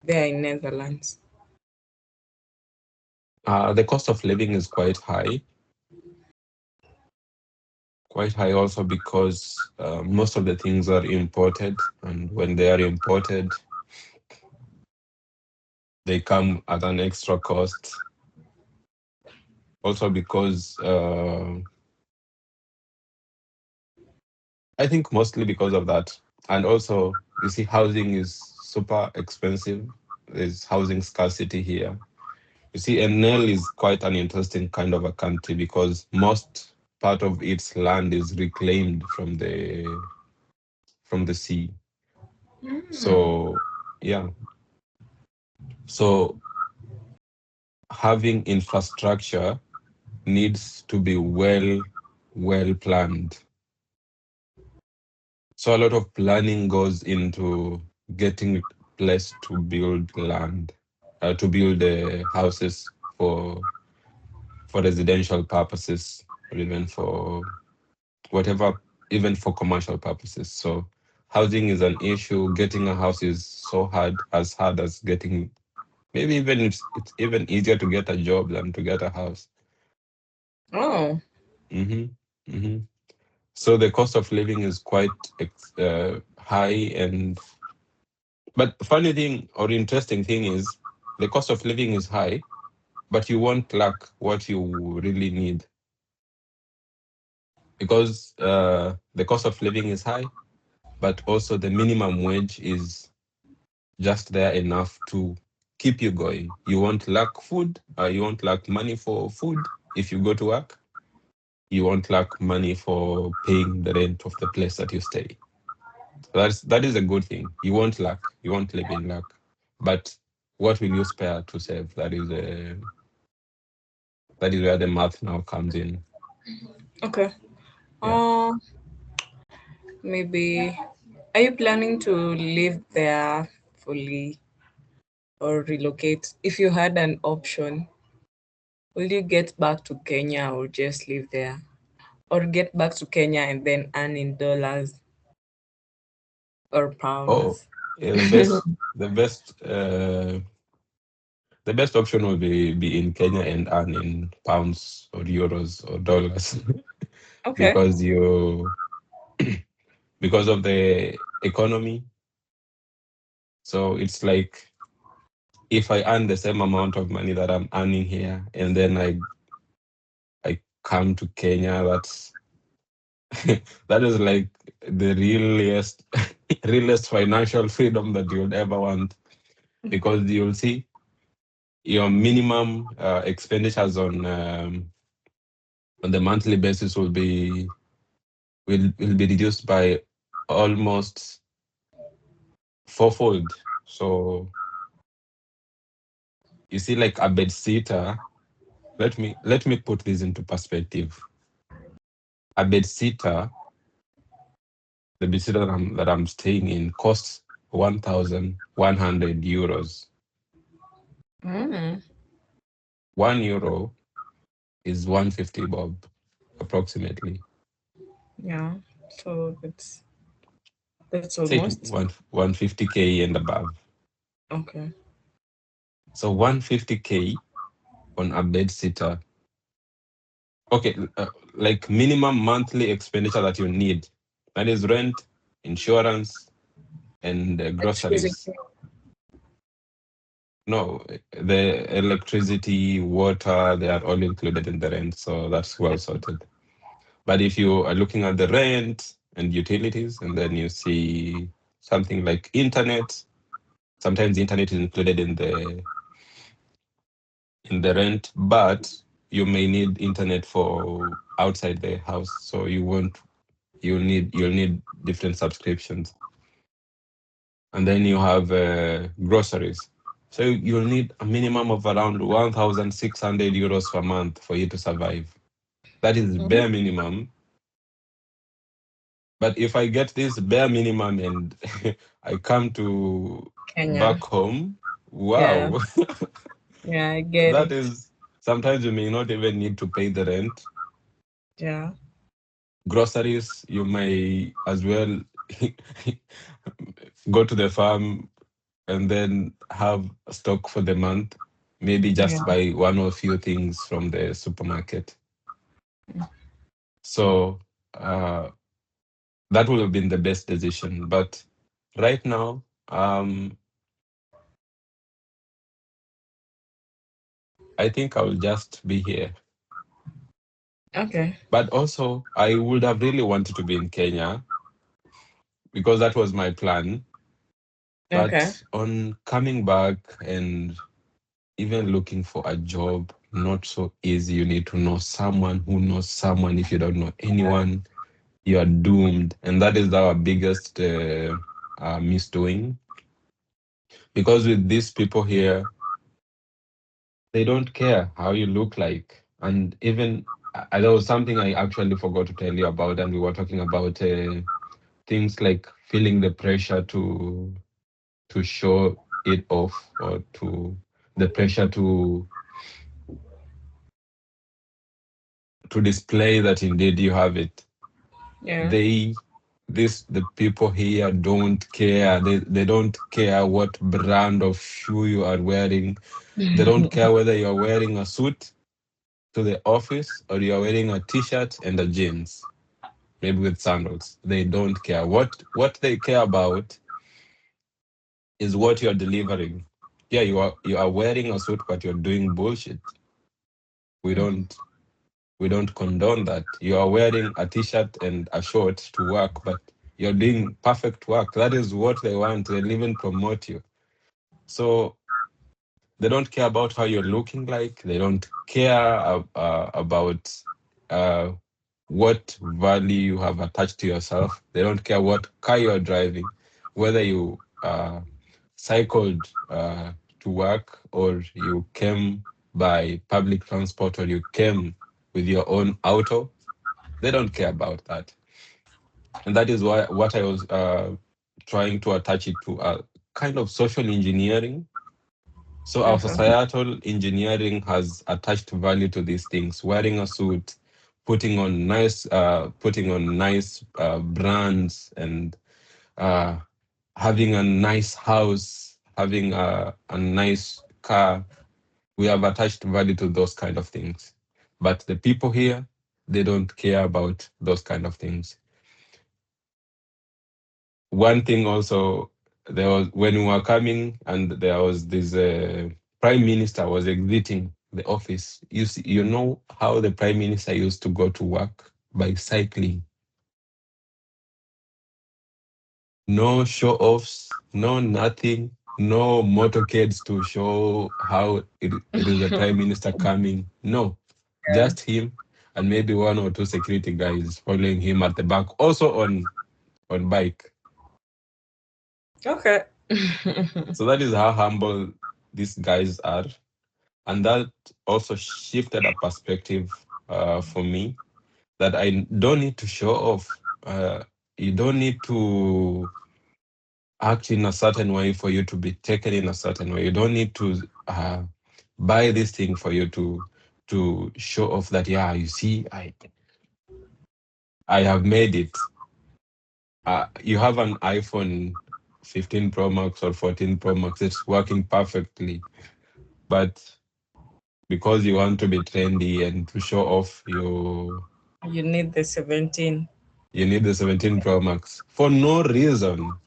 there in Netherlands. The cost of living is quite high also because most of the things are imported. And when they are imported, they come at an extra cost. Also because I think mostly because of that. And also, you see, housing is super expensive. There's housing scarcity here. You see, NL is quite an interesting kind of a country because most part of its land is reclaimed from the sea. So yeah, so having infrastructure needs to be well planned. So a lot of planning goes into getting place to build land, to build houses for residential purposes, or even for whatever, even for commercial purposes. So housing is an issue. Getting a house is so hard as getting, maybe even it's even easier to get a job than to get a house. Oh, hmm hmm So the cost of living is quite high, and but funny thing or interesting thing is the cost of living is high, but you won't lack what you really need because the cost of living is high, but also the minimum wage is just there enough to keep you going. You won't lack food. You won't lack money for food if you go to work. You won't lack money for paying the rent of the place that you stay. That is a good thing. You won't lack. You won't live in lack. But what will you spare to save? That is where the math now comes in. Okay. Yeah. Uh, maybe are you planning to live there fully or relocate? If you had an option, will you get back to Kenya or just live there? Or get back to Kenya and then earn in dollars or Oh, pounds? yeah, the best option will be in Kenya and earn in pounds or euros or dollars Okay. because you because of the economy. So it's like if I earn the same amount of money that I'm earning here, and then I come to Kenya, that is like the realest financial freedom that you'll ever want, because you'll see your minimum expenditures on the monthly basis will be reduced by almost fourfold. So you see, like a bed sitter. Let me put this into perspective. A bed sitter, the bed sitter that I'm staying in costs 1,100 euros. Mm, 1 euro is 150 bob, approximately. yeah. So that's Say to almost 150K and above. okay. So 150K on a bed sitter. Okay, like minimum monthly expenditure that you need. That is rent, insurance, and groceries. Electricity. No, the electricity, water, they are all included in the rent, so that's well sorted. But if you are looking at the rent and utilities, and then you see something like internet, sometimes the internet is included in the rent, but you may need internet for outside the house, so you'll need different subscriptions. And then you have groceries. So you'll need a minimum of around 1,600 euros per month for you to survive. That is Mhm. bare minimum. But if I get this bare minimum and I come to Kenya. back home, Yeah. wow, Yeah, I get that it. is sometimes you may not even need to pay the rent. Yeah. Groceries, you may as well go to the farm and then have stock for the month, maybe Yeah. just buy one or few things from the supermarket. So uh, that would have been the best decision. But right now, I think I will just be here. Okay. But also, I would have really wanted to be in Kenya because that was my plan. Okay. But on coming back and even looking for a job, not so easy. You need to know someone who knows someone. If you don't know anyone, you are doomed. And that is our biggest misdoing. Because with these people here, they don't care how you look like. And even there was something I actually forgot to tell you about, and we were talking about things like feeling the pressure to show it off, or to the pressure to display that indeed you have it. Yeah. they the people here don't care. They don't care what brand of shoe you are wearing. They don't care whether you're wearing a suit to the office or you're wearing a t-shirt and a jeans, maybe with sandals. They don't care. What they care about is what you're delivering. Yeah, you are wearing a suit, but you're doing bullshit. We don't we don't condone that. You are wearing a t-shirt and a short to work, but you're doing perfect work. That is what they want. They'll even promote you. So they don't care about how you're looking like. They don't care about uh, what value you have attached to yourself. They don't care what car you're driving, whether you cycled to work, or you came by public transport, or you came with your own auto, they don't care about that. And that is why what I was trying to attach it to kind of social engineering. So our Okay. societal engineering has attached value to these things: wearing a suit, putting on nice brands, and uh, having a nice house, having a nice car. We have attached value to those kind of things. But the people here, they don't care about those kind of things. One thing also, there was when we were coming, and there was this prime minister was exiting the office. You know how the prime minister used to go to work by cycling. No show offs, no nothing, no motorcades to show how it is the prime minister coming. No, Yeah. just him and maybe one or two security guys following him at the back, also on bike. Okay. So that is how humble these guys are, and that also shifted a perspective for me, that I don't need to show off. You don't need to act in a certain way for you to be taken in a certain way. You don't need to buy this thing for you to show off that, yeah, you see, I have made it. You have an iPhone 15 Pro Max or 14 Pro Max. It's working perfectly, but because you want to be trendy and to show off, You need the 17. you need the 17 Pro Max for no reason.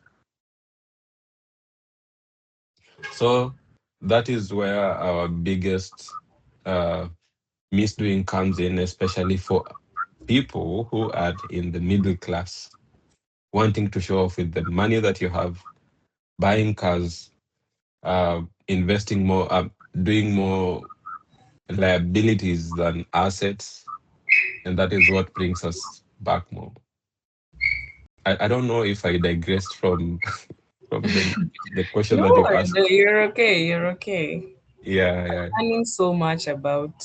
So that is where our biggest uh, misdoing comes in, especially for people who are in the middle class, wanting to show off with the money that you have, buying cars, investing more, doing more liabilities than assets, and that is what brings us back more. I don't know if I digressed from the question No, that you asked. you're okay. You're okay. Yeah, yeah. Learning so much about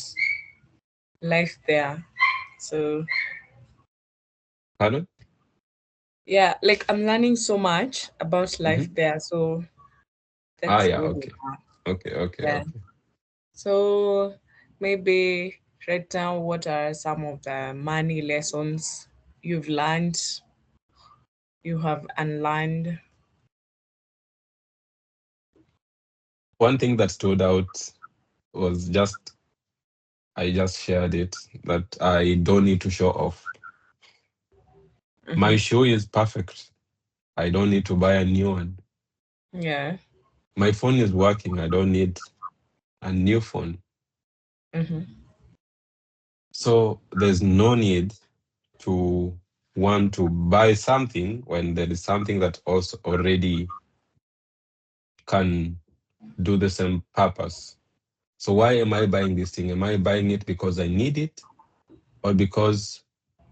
life there. So Pardon? yeah, like I'm learning so much about life Mm-hmm. there. So Ah, that's yeah. really Okay. hard. Okay. Okay. Yeah. Okay. So maybe write down what are some of the money lessons you've learned, you have unlearned. One thing that stood out was just I just shared it, that I don't need to show off. My shoe is perfect. I don't need to buy a new one. Yeah. My phone is working. I don't need a new phone. Mm-hmm. So there's no need to want to buy something when there is something that also already can do the same purpose. So why am I buying this thing? Am I buying it because I need it, or because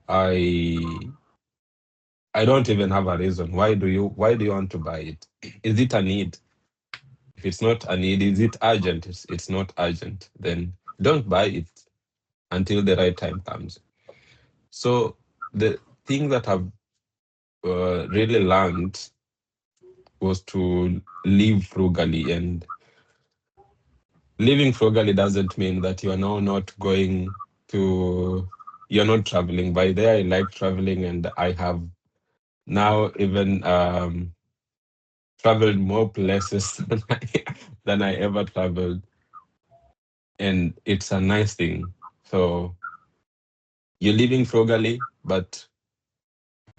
I I don't even have a reason? Why do you want to buy it? Is it a need? If it's not a need, is it urgent? It's not urgent, then don't buy it until the right time comes. So the thing that I've really learned was to live frugally. And living frugally doesn't mean that you are now not going to, you're not traveling. By there, I like traveling, and I have now even traveled more places than I ever traveled. And it's a nice thing. So you're living frugally, but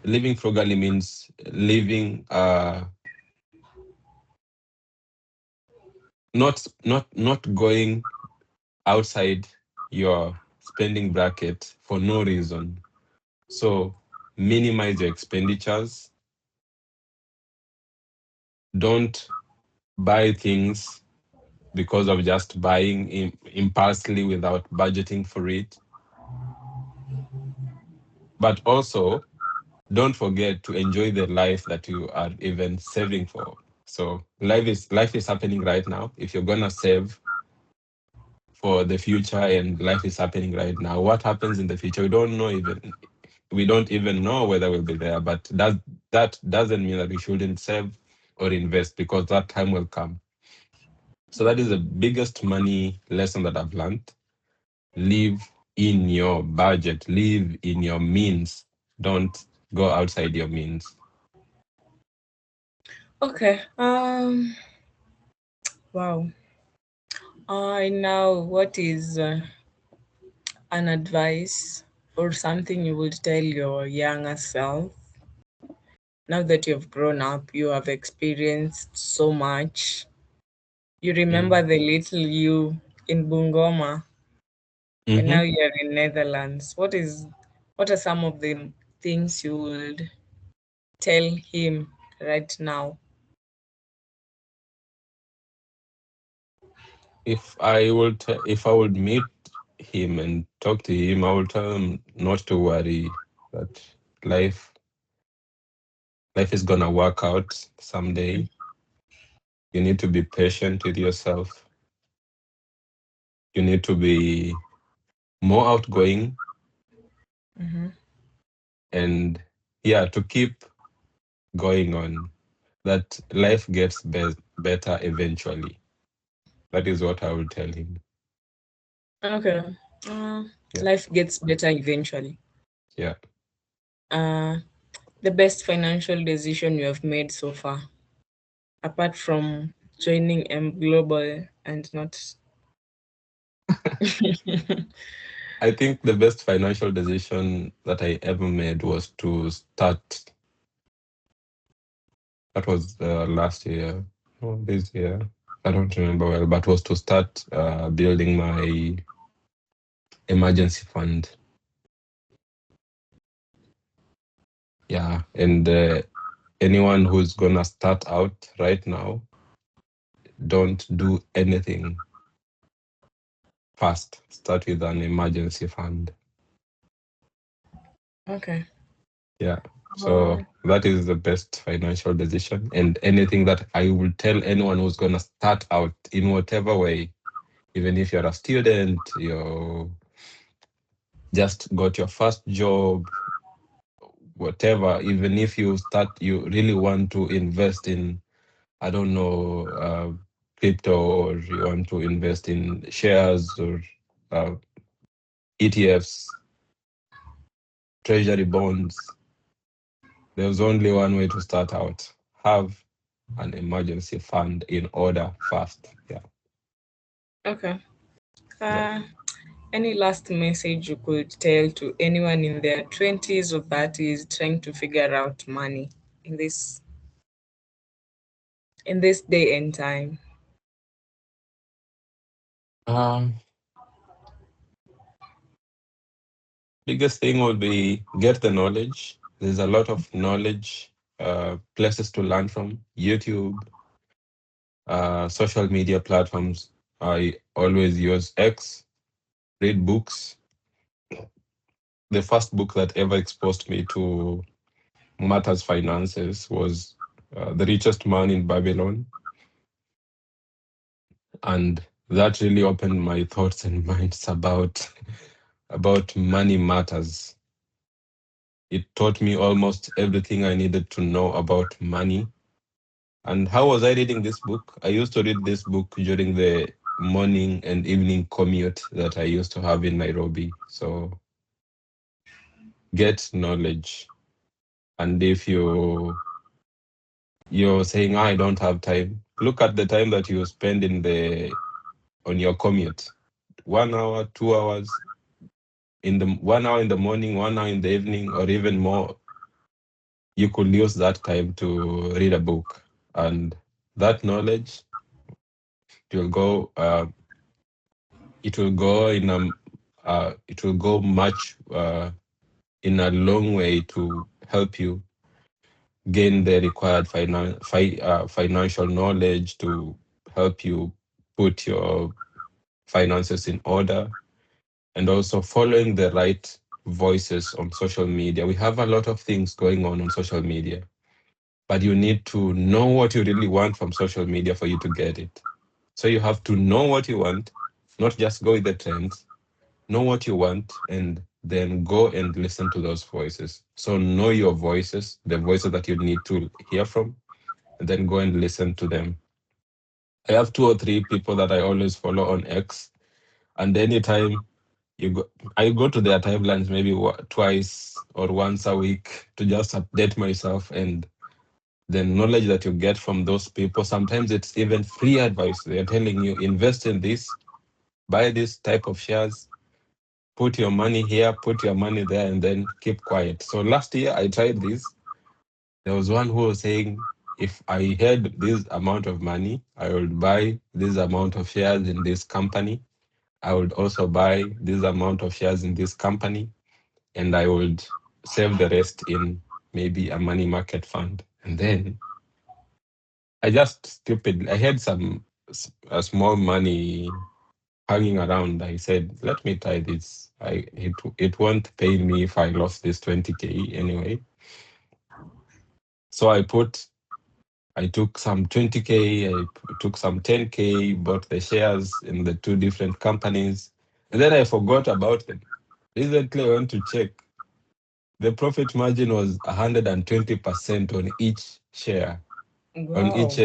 living frugally means living not going outside your spending bracket for no reason. So minimize your expenditures. Don't buy things because of just buying impulsively without budgeting for it. But also, don't forget to enjoy the life that you are even saving for. So life is happening right now. If you're gonna save for the future and life is happening right now, what happens in the future? We don't even know whether we'll be there. But that doesn't mean that we shouldn't save or invest, because that time will come. So that is the biggest money lesson that I've learned. Live in your budget, live in your means. Don't go outside your means. Okay. Wow. I know what is an advice or something you would tell your younger self now that you've grown up, you have experienced so much. You remember Mm. the little you in Bungoma, and now Mm-hmm. you're in Netherlands. What are some of the things you would tell him right now? If I would meet him and talk to him, I will tell him not to worry, that life life is gonna work out someday. You need to be patient with yourself. You need to be more outgoing, Hmm. and yeah, to keep going on. That life gets better eventually. That is what I will tell him. Okay. Uh, Yeah. Life gets better eventually. Yeah. Uh, the best financial decision you have made so far, apart from joining M Global and not. I think the best financial decision that I ever made was to start. That was last year, or this year. I don't remember well, but was to start building my emergency fund. Yeah, and anyone who's gonna start out right now, don't do anything fast. Start with an emergency fund. Okay. Yeah. Uh, So that is the best financial decision. And anything that I will tell anyone who's gonna start out in whatever way, even if you're a student, you just got your first job, whatever, even if you really want to invest in, I don't know, crypto, or you want to invest in shares or uh, ETFs, treasury bonds, there's only one way to start out. Have an emergency fund in order first. Yeah. okay. Yeah. Uh, any last message you could tell to anyone in their 20s or 30s trying to figure out money in this day and time? Um, Biggest thing would be get the knowledge. There's a lot of knowledge, places to learn from. YouTube, social media platforms. I always use X, read books. The first book that ever exposed me to matters finances was The Richest Man in Babylon. And that really opened my thoughts and minds about money matters. It taught me almost everything I needed to know about money. And how was I reading this book? I used to read this book during the morning and evening commute that I used to have in Nairobi. So get knowledge. And if you're saying, I don't have time, look at the time that you spend on your commute. 1 hour, 2 hours, in the 1 hour in the morning, 1 hour in the evening, or even more, you could use that time to read a book. And that knowledge will go it will go in it will go much in a long way to help you gain the required financial knowledge, to help you put your finances in order, and also following the right voices on social media. We have a lot of things going on social media, but you need to know what you really want from social media for you to get it. So you have to know what you want, not just go with the trends. Know what you want and then go and listen to those voices. So know your voices, the voices that you need to hear from, and then go and listen to them. I have two or three people that I always follow on X, and anytime you go, I go to their timelines maybe twice or once a week to just update myself. And the knowledge that you get from those people, sometimes it's even free advice. They're telling you invest in this, buy this type of shares, put your money here, put your money there, and then keep quiet. So last year I tried this. There was one who was saying if I had this amount of money, I would buy this amount of shares in this company. I would also buy this amount of shares in this company, and I would save the rest in maybe a money market fund. And then I just stupid. I had a small money hanging around. I said, let me try this. It won't pay me if I lost this 20K anyway. So I took some 20K, took some 10K, bought the shares in the two different companies, and then I forgot about them. Recently, I went to check. The profit margin was 120% on each share, Wow.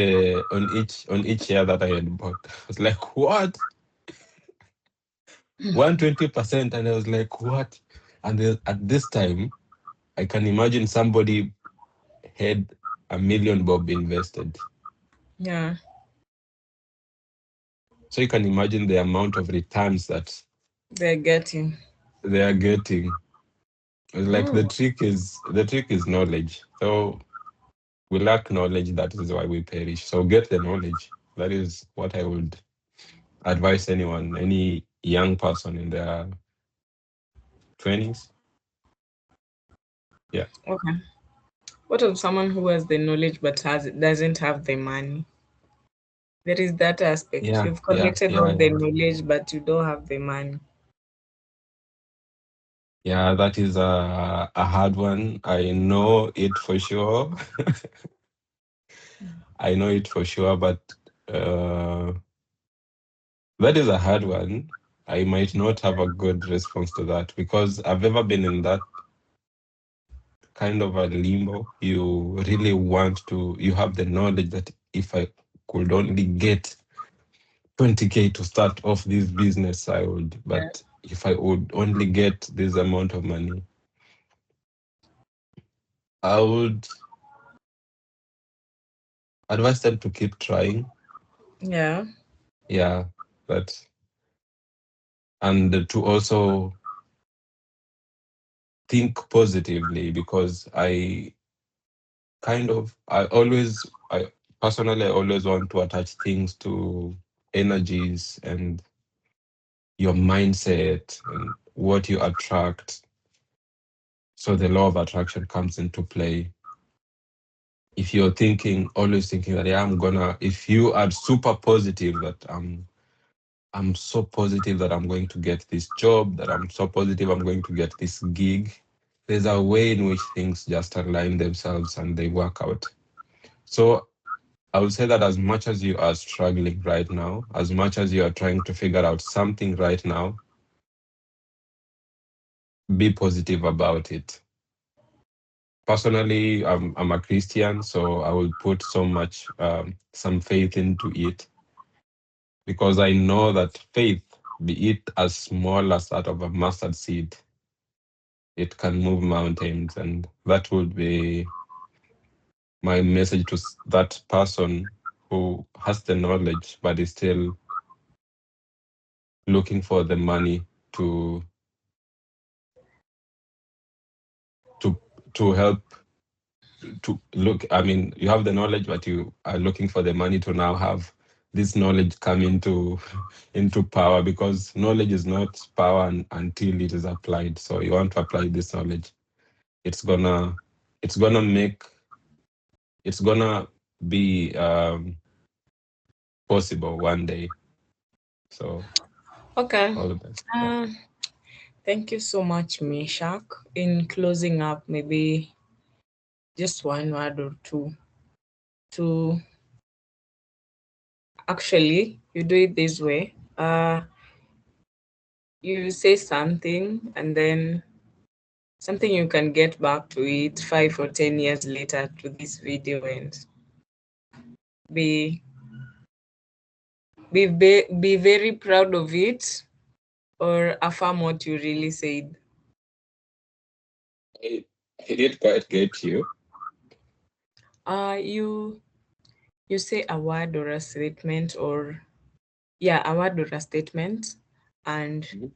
on each share that I had bought. I was like, what? 120%. And I was like, what? And then at this time, I can imagine somebody had a million bob invested. Yeah, So you can imagine the amount of returns that they're getting. they are getting. It's like Mm, the trick is knowledge. So we lack knowledge, that is why we perish. So get the knowledge. That is what I would advise anyone, any young person in their 20s. Yeah. okay. What of someone who has the knowledge but doesn't have the money? There is that aspect. Yeah. You've Yeah. collected all Yeah. the Yeah. knowledge, but you don't have the money. Yeah, that is a hard one. I know it for sure. I know it for sure, but uh, that is a hard one. I might not have a good response to that because I've ever been in that kind of a limbo. You really want to, you have the knowledge that if I could only get 20K to start off this business, I would. Yeah. But if I would only get this amount of money, I would advise them to keep trying. Yeah. Yeah, but and to also think positively because I personally I always want to attach things to energies and your mindset and what you attract. So the law of attraction comes into play. If you're thinking, always thinking that yeah, if you are super positive that I'm so positive that I'm going to get this job, that I'm so positive I'm going to get this gig, there's a way in which things just align themselves and they work out. So I would say that as much as you are struggling right now, as much as you are trying to figure out something right now, be positive about it. Personally, I'm a Christian, so I will put some faith into it because I know that faith, be it as small as that of a mustard seed, it can move mountains. And that would be my message to that person who has the knowledge but is still looking for the money to to to help to look. I mean, you have the knowledge but you are looking for the money to now have this knowledge come into into power, because knowledge is not power until it is applied. So you want to apply this knowledge. It's gonna it's gonna make it's gonna be possible one day. So Okay. all the best. Yeah. Uh, Thank you so much, Meshack. In closing up, maybe just one word or two. to actually you do it this way. You say something and then something you can get back to it 5 or 10 years later to this video and be be very proud of it or affirm what you really said. I didn't quite get you. You say a word or a statement or yeah, a word or a statement, and Mhm.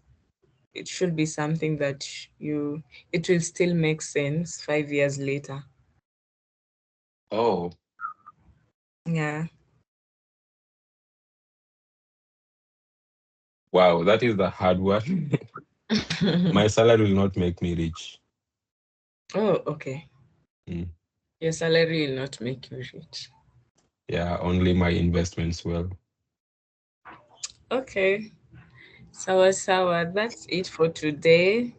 it should be something that you it will still make sense 5 years later. Oh, Yeah. wow, that is the hard one. My salary will not make me rich. Oh, okay. Mm. Your salary will not make you rich. Yeah, only my investments will. Okay. Sawa sawa. That's it for today.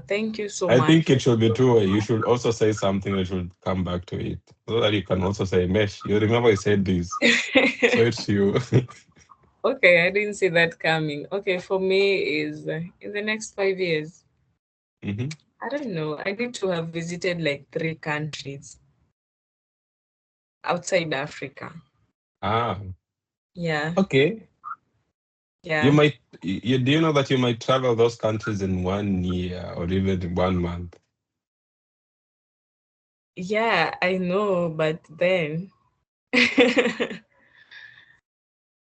Thank you so I much. think it should be two-way. You should also say something that should come back to it. So that you can also say, Mesh, you remember I said this. So it's you. Okay, I didn't see that coming. Okay, for me is in the next 5 years. Hmm. I don't know. I need to have visited like 3 countries outside Africa. Ah, Yeah, okay. You yeah, might, you do you know that you might travel those countries in 1 year or even in 1 month? yeah. I know, but then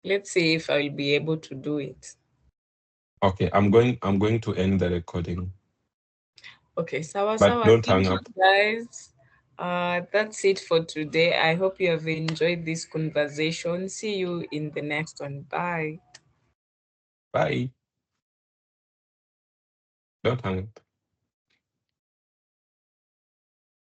let's see if I'll be able to do it. Okay, I'm going to end the recording, Okay, sawa but sawa. don't Thank hang you, up. guys. That's it for today. I hope you have enjoyed this conversation. See you in the next one. Bye. Bye. Don't hang up.